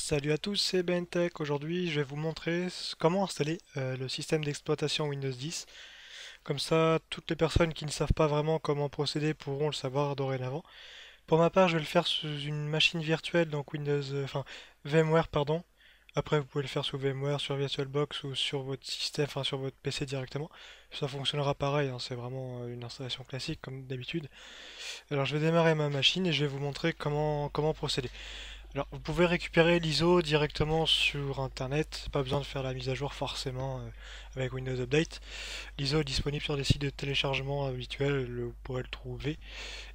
Salut à tous, c'est BenTech. Aujourd'hui, je vais vous montrer comment installer le système d'exploitation Windows 10. Comme ça, toutes les personnes qui ne savent pas vraiment comment procéder pourront le savoir dorénavant. Pour ma part, je vais le faire sous une machine virtuelle, donc VMware, pardon. Après, vous pouvez le faire sous VMware, sur VirtualBox ou sur votre système, enfin sur votre PC directement. Ça fonctionnera pareil, hein, c'est vraiment une installation classique comme d'habitude. Alors, je vais démarrer ma machine et je vais vous montrer comment procéder. Alors, vous pouvez récupérer l'ISO directement sur Internet, pas besoin de faire la mise à jour forcément avec Windows Update. L'ISO est disponible sur des sites de téléchargement habituels, vous pourrez le trouver.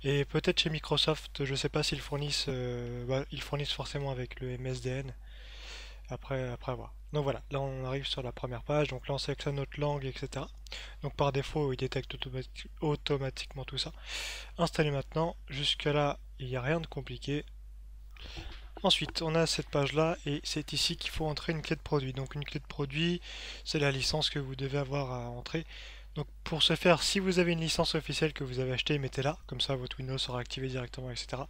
Et peut-être chez Microsoft, je ne sais pas s'ils fournissent, ils fournissent forcément avec le MSDN, après voir. Donc voilà, là on arrive sur la première page, donc là on sélectionne notre langue, etc. Donc par défaut, il détecte automatiquement tout ça. Installez maintenant, jusque là, il n'y a rien de compliqué. Ensuite, on a cette page-là et c'est ici qu'il faut entrer une clé de produit. Donc une clé de produit, c'est la licence que vous devez avoir à entrer. Donc pour ce faire, si vous avez une licence officielle que vous avez achetée, mettez-la, comme ça votre Windows sera activé directement, etc.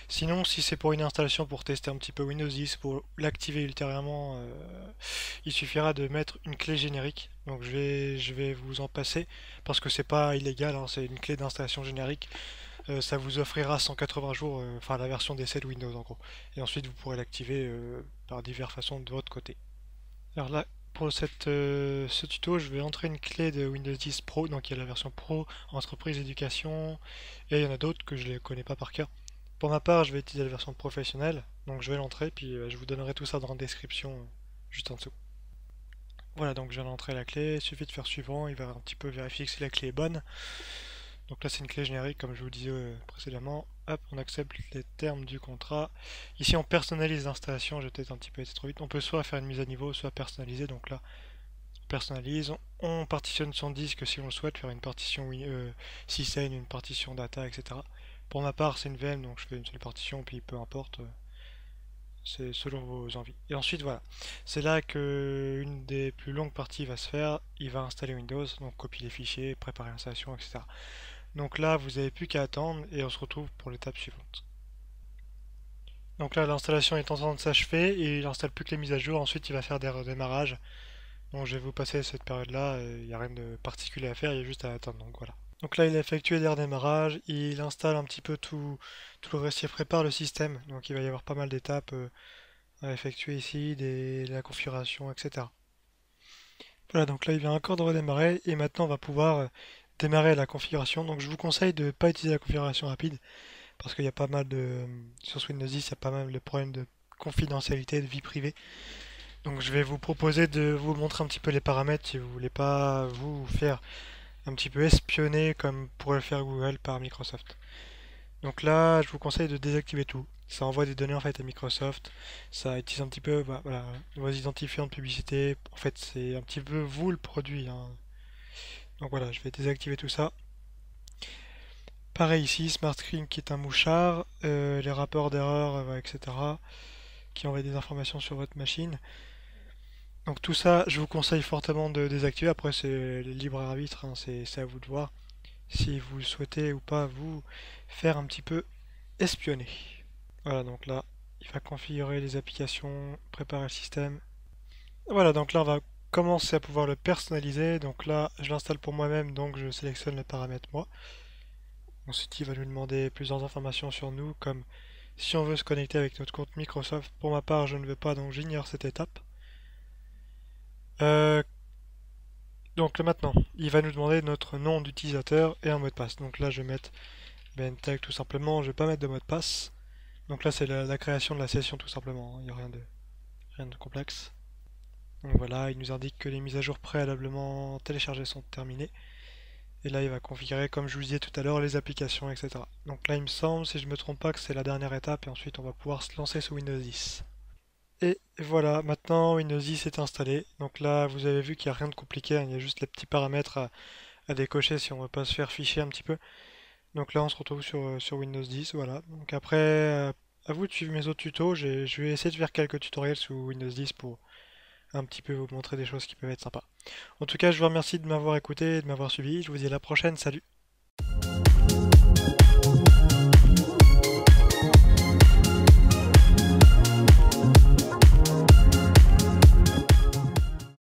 Sinon, si c'est pour une installation pour tester un petit peu Windows 10, pour l'activer ultérieurement, il suffira de mettre une clé générique. Donc je vais vous en passer, parce que c'est pas illégal, hein, c'est une clé d'installation générique. Ça vous offrira 180 jours, enfin la version d'essai de Windows en gros. Et ensuite vous pourrez l'activer par diverses façons de votre côté. Alors là, pour ce tuto, je vais entrer une clé de Windows 10 Pro, donc il y a la version Pro, Entreprise, Éducation, et il y en a d'autres que je ne connais pas par cœur. Pour ma part, je vais utiliser la version professionnelle, donc je vais l'entrer, puis je vous donnerai tout ça dans la description juste en dessous. Voilà, donc je viens d'entrer la clé, il suffit de faire suivant, il va un petit peu vérifier que si la clé est bonne. Donc là c'est une clé générique comme je vous disais précédemment. Hop, on accepte les termes du contrat. Ici on personnalise l'installation, j'ai peut-être un petit peu été trop vite. On peut soit faire une mise à niveau, soit personnaliser. Donc là, on personnalise. On partitionne son disque si on le souhaite, faire une partition système, une partition data, etc. Pour ma part c'est une VM, donc je fais une seule partition, puis peu importe. C'est selon vos envies. Et ensuite voilà, c'est là que une des plus longues parties va se faire. Il va installer Windows, donc copier les fichiers, préparer l'installation, etc. Donc là, vous n'avez plus qu'à attendre et on se retrouve pour l'étape suivante. Donc là, l'installation est en train de s'achever et il installe plus que les mises à jour. Ensuite, il va faire des redémarrages. Donc je vais vous passer cette période-là. Il n'y a rien de particulier à faire, il y a juste à attendre. Donc voilà. Donc là, il a effectué des redémarrages. Il installe un petit peu tout le reste. Il prépare le système. Donc il va y avoir pas mal d'étapes à effectuer ici, la configuration, etc. Voilà, donc là, il vient encore de redémarrer et maintenant, on va pouvoir démarrer la configuration. Donc je vous conseille de ne pas utiliser la configuration rapide parce qu'il y a pas mal de... Sur Windows 10, il y a pas mal de problèmes de confidentialité, de vie privée. Donc je vais vous proposer de vous montrer un petit peu les paramètres si vous voulez pas vous faire un petit peu espionner comme pourrait le faire Google par Microsoft. Donc là, je vous conseille de désactiver tout. Ça envoie des données en fait à Microsoft. Ça utilise un petit peu voilà, vos identifiants de publicité. En fait, c'est un petit peu vous le produit, hein. Donc voilà, je vais désactiver tout ça. Pareil ici, Smart Screen qui est un mouchard, les rapports d'erreur, etc. qui envoient des informations sur votre machine. Donc tout ça, je vous conseille fortement de désactiver. Après, c'est le libre arbitre, hein, c'est à vous de voir si vous souhaitez ou pas vous faire un petit peu espionner. Voilà, donc là, il va configurer les applications, préparer le système. Voilà, donc là, on va commencer à pouvoir le personnaliser. Donc là, je l'installe pour moi-même, donc je sélectionne les paramètres moi. Ensuite, il va nous demander plusieurs informations sur nous, comme si on veut se connecter avec notre compte Microsoft. Pour ma part, je ne veux pas, donc j'ignore cette étape. Euh, donc là maintenant, il va nous demander notre nom d'utilisateur et un mot de passe. Donc là, je vais mettre BNTech tout simplement. Je ne vais pas mettre de mot de passe. Donc là, c'est la création de la session tout simplement, hein. Il n'y a rien de complexe. Donc voilà, il nous indique que les mises à jour préalablement téléchargées sont terminées. Et là, il va configurer, comme je vous disais tout à l'heure, les applications, etc. Donc là, il me semble, si je ne me trompe pas, que c'est la dernière étape et ensuite on va pouvoir se lancer sous Windows 10. Et voilà, maintenant Windows 10 est installé. Donc là, vous avez vu qu'il n'y a rien de compliqué, hein. Il y a juste les petits paramètres à décocher si on ne veut pas se faire ficher un petit peu. Donc là, on se retrouve sur Windows 10, voilà. Donc après, à vous de suivre mes autres tutos. Je vais essayer de faire quelques tutoriels sous Windows 10 pour un petit peu vous montrer des choses qui peuvent être sympas. En tout cas, je vous remercie de m'avoir écouté et de m'avoir suivi. Je vous dis à la prochaine, salut!